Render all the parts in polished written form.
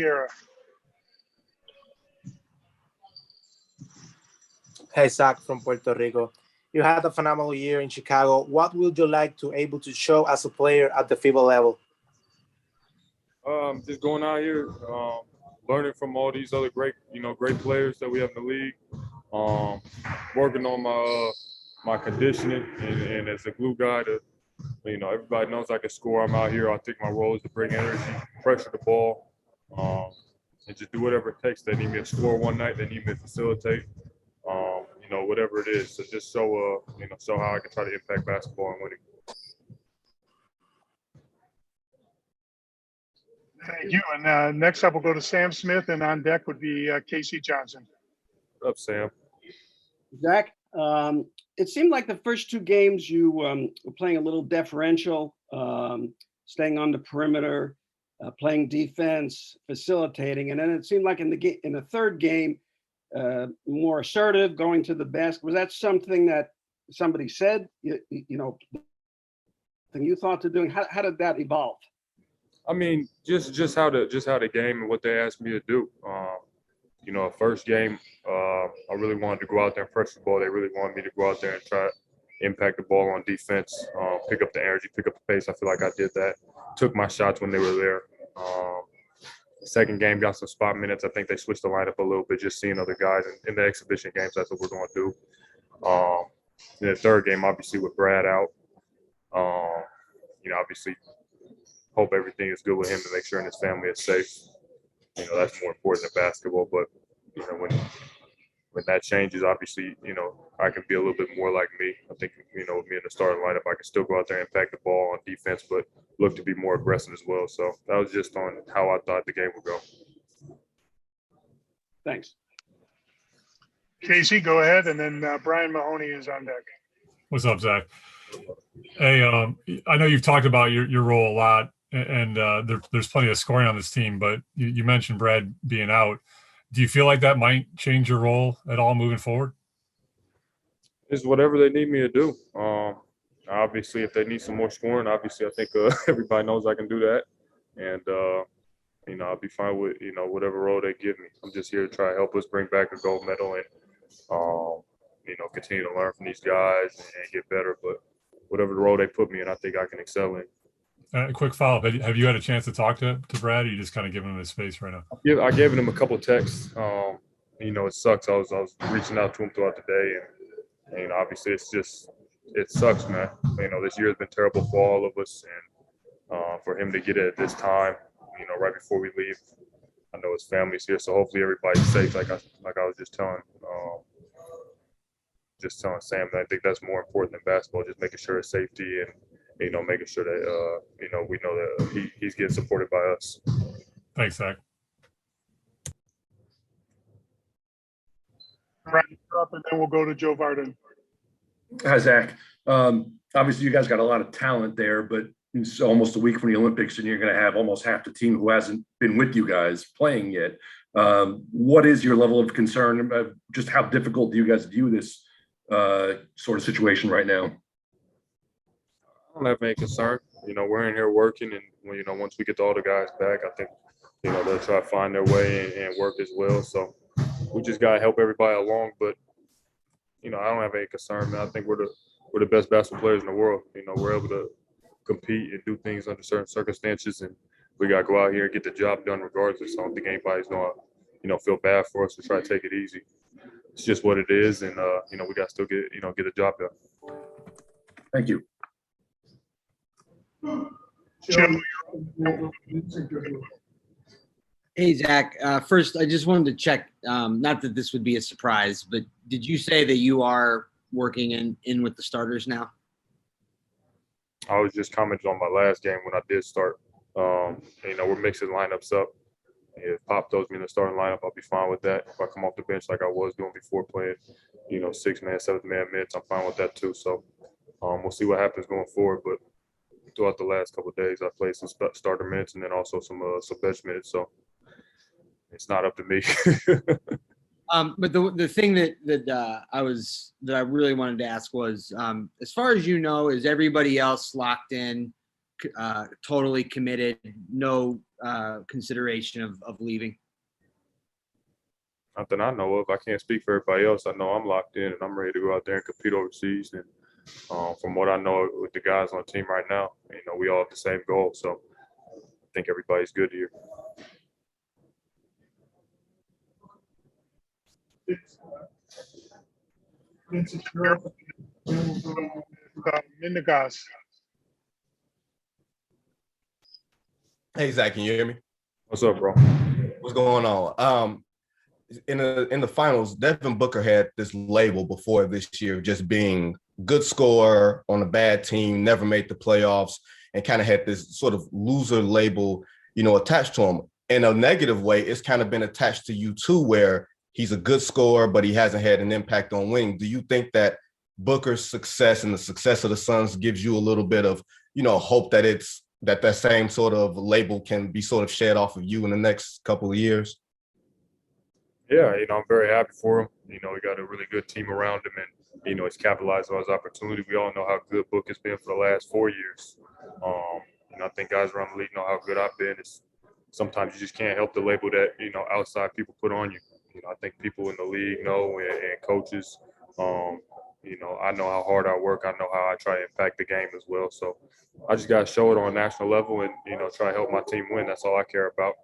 Era. Hey, Zach from Puerto Rico. You had a phenomenal year in Chicago. What would you like to able to show as a player at the FIBA level? Just going out here, learning from all these other great players that we have in the league. Working on my conditioning and as a glue guy everybody knows I can score. I'm out here. I think my role is to bring energy, pressure the ball, and just do whatever it takes. They need me to score one night. They need me to facilitate. Whatever it is. So just show how I can try to impact basketball and winning. Thank you. And next up, we'll go to Sam Smith, and on deck would be Casey Johnson. What's up, Sam? Zach, it seemed like the first two games you were playing a little deferential, staying on the perimeter, playing defense, facilitating, and then it seemed like in the third game, more assertive, going to the basket. Was that something that somebody said? Thing you thought to doing? How did that evolve? I mean, just how the game and what they asked me to do. First game, I really wanted to go out there and press the ball. They really wanted me to go out there and try to impact the ball on defense, pick up the energy, pick up the pace. I feel like I did that. Took my shots when they were there. Second game, got some spot minutes. I think they switched the lineup a little bit, just seeing other guys in the exhibition games. That's what we're going to do. In the third game, obviously with Brad out, obviously hope everything is good with him to make sure and his family is safe. That's more important than basketball. But when that changes, obviously, I can be a little bit more like me. I think, with me in the starting lineup, I can still go out there and impact the ball on defense, but look to be more aggressive as well. So that was just on how I thought the game would go. Thanks. Casey, go ahead, and then Brian Mahoney is on deck. What's up, Zach? Hey, I know you've talked about your role a lot, and there's plenty of scoring on this team, but you mentioned Brad being out. Do you feel like that might change your role at all moving forward? It's whatever they need me to do. Obviously, if they need some more scoring, obviously I think everybody knows I can do that. And, I'll be fine with, whatever role they give me. I'm just here to try to help us bring back a gold medal and, continue to learn from these guys and get better. But whatever the role they put me in, I think I can excel in. A quick follow-up. Have you had a chance to talk to Brad, or you just kind of giving him his space right now? Yeah, I gave him a couple of texts. It sucks. I was reaching out to him throughout the day, and obviously it sucks, man. This year has been terrible for all of us, and for him to get it at this time, right before we leave. I know his family's here, so hopefully everybody's safe. Like I was just telling Sam, that I think that's more important than basketball. Just making sure his safety and making sure that we know that he's getting supported by us. Thanks, Zach. Right up, and then we'll go to Joe Varden. Hi, Zach. Obviously, you guys got a lot of talent there, but it's almost a week from the Olympics, and you're going to have almost half the team who hasn't been with you guys playing yet. What is your level of concern about just how difficult do you guys view this sort of situation right now? I don't have any concern. We're in here working, and once we get all the guys back, I think they'll try to find their way and work as well. So we just gotta help everybody along. But I don't have any concern, man. I think we're the best basketball players in the world. We're able to compete and do things under certain circumstances, and we gotta go out here and get the job done regardless. I don't think anybody's gonna feel bad for us to try to take it easy. It's just what it is, and we gotta still get the job done. Thank you. Hey, Zach. First, I just wanted to check, not that this would be a surprise, but did you say that you are working in with the starters now? I was just commenting on my last game when I did start. We're mixing lineups up. If Pop throws me in the starting lineup, I'll be fine with that. If I come off the bench like I was doing before playing, 6-man, 7-man minutes, I'm fine with that too. So we'll see what happens going forward. But throughout the last couple of days, I played some starter minutes and then also some bench minutes. So it's not up to me. But the thing that I really wanted to ask was, as far as is everybody else locked in totally committed, no consideration of leaving? Not that I know of. I can't speak for everybody else. I know I'm locked in and I'm ready to go out there and compete overseas. And from what I know with the guys on the team right now, we all have the same goal. So I think everybody's good here. Mendegas. Hey Zach, can you hear me? What's up, bro? What's going on? In the finals, Devin Booker had this label before this year, just being good scorer on a bad team, never made the playoffs, and kind of had this sort of loser label, attached to him. In a negative way, it's kind of been attached to you too, where he's a good scorer, but he hasn't had an impact on winning. Do you think that Booker's success and the success of the Suns gives you a little bit of, hope that that same sort of label can be sort of shed off of you in the next couple of years? Yeah, I'm very happy for him. We got a really good team around him, and he's capitalized on his opportunity. We all know how good Book has been for the last 4 years. I think guys around the league know how good I've been. Sometimes you just can't help the label that outside people put on you. I think people in the league know, and coaches. I know how hard I work. I know how I try to impact the game as well. So I just got to show it on a national level and try to help my team win. That's all I care about.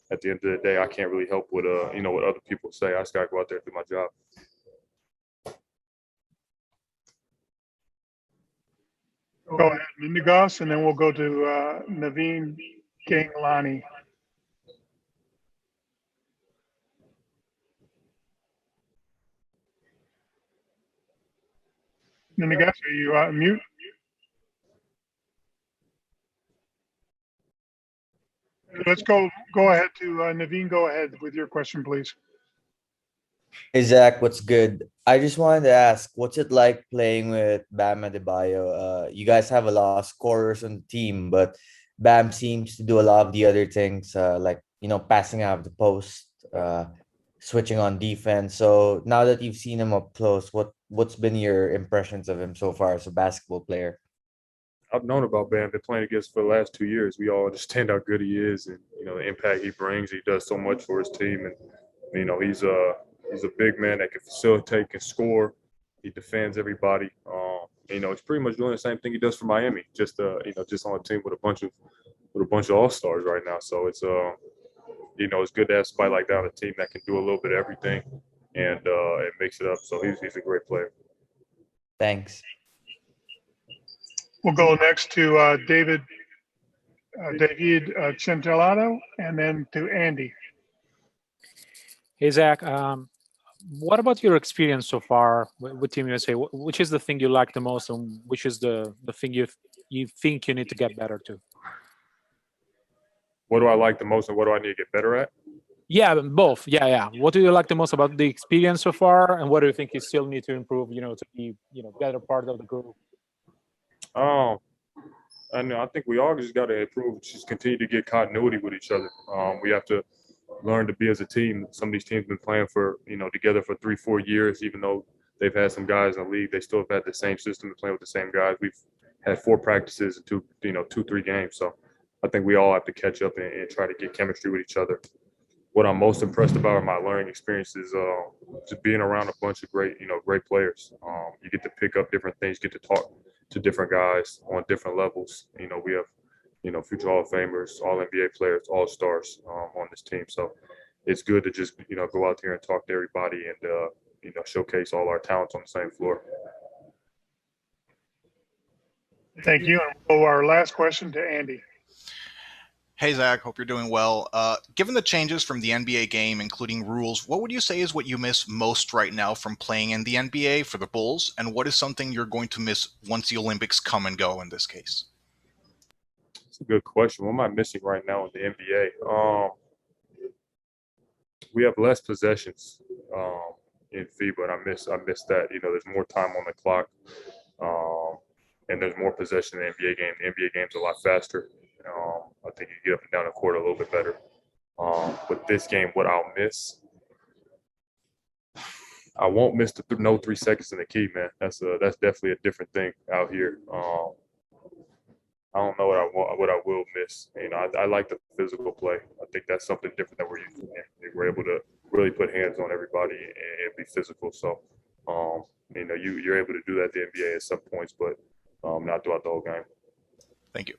At the end of the day, I can't really help what what other people say. I just got to go out there and do my job. Go ahead, Mendegas, and then we'll go to Naveen Ganglani. Mendegas, are you on mute? Let's go ahead to Naveen. Go ahead with your question, please. Hey Zach, what's good? I just wanted to ask, what's it like playing with Bam Adebayo? You guys have a lot of scorers on the team, but Bam seems to do a lot of the other things, like passing out of the post, switching on defense. So now that you've seen him up close, what's been your impressions of him so far as a basketball player? I've known about Bam, been playing against for the last 2 years. We all understand how good he is and the impact he brings. He does so much for his team, and he's a big man that can facilitate, can score. He defends everybody. He's pretty much doing the same thing he does for Miami, just just on a team with a bunch of all-stars right now. So it's it's good to have somebody like that on a team that can do a little bit of everything and it makes it up. So he's a great player. Thanks. We'll go next to David Centellado, and then to Andy. Hey, Zach. What about your experience so far with Team USA? Which is the thing you like the most, and which is the thing you think you need to get better to? What do I like the most, and what do I need to get better at? Yeah, both. Yeah. What do you like the most about the experience so far, and what do you think you still need to improve? To be better part of the group. I think we all just got to improve, just continue to get continuity with each other. We have to learn to be as a team. Some of these teams have been playing for, together for 3-4 years, even though they've had some guys in the league, they still have had the same system and playing with the same guys. We've had 4 practices and 2-3 games. So I think we all have to catch up and try to get chemistry with each other. What I'm most impressed about in my learning experience is just being around a bunch of great players. You get to pick up different things, get to talk to different guys on different levels. We have, future Hall of Famers, all NBA players, all stars on this team. So it's good to just, go out there and talk to everybody and, showcase all our talents on the same floor. Thank you. And we'll go our last question to Andy. Hey, Zach, hope you're doing well. Given the changes from the NBA game, including rules, what would you say is what you miss most right now from playing in the NBA for the Bulls? And what is something you're going to miss once the Olympics come and go in this case? That's a good question. What am I missing right now in the NBA? We have less possessions in FIBA, and I miss that. There's more time on the clock, and there's more possession in the NBA game. The NBA game's a lot faster. I think you get up and down the court a little bit better. But this game, what I'll miss, I won't miss the no 3 seconds in the key, man. That's definitely a different thing out here. I don't know what I will miss. You know, I like the physical play. I think that's something different that we're used to. We're able to really put hands on everybody and be physical. So, you know, you're able to do that at the NBA at some points, but not throughout the whole game. Thank you.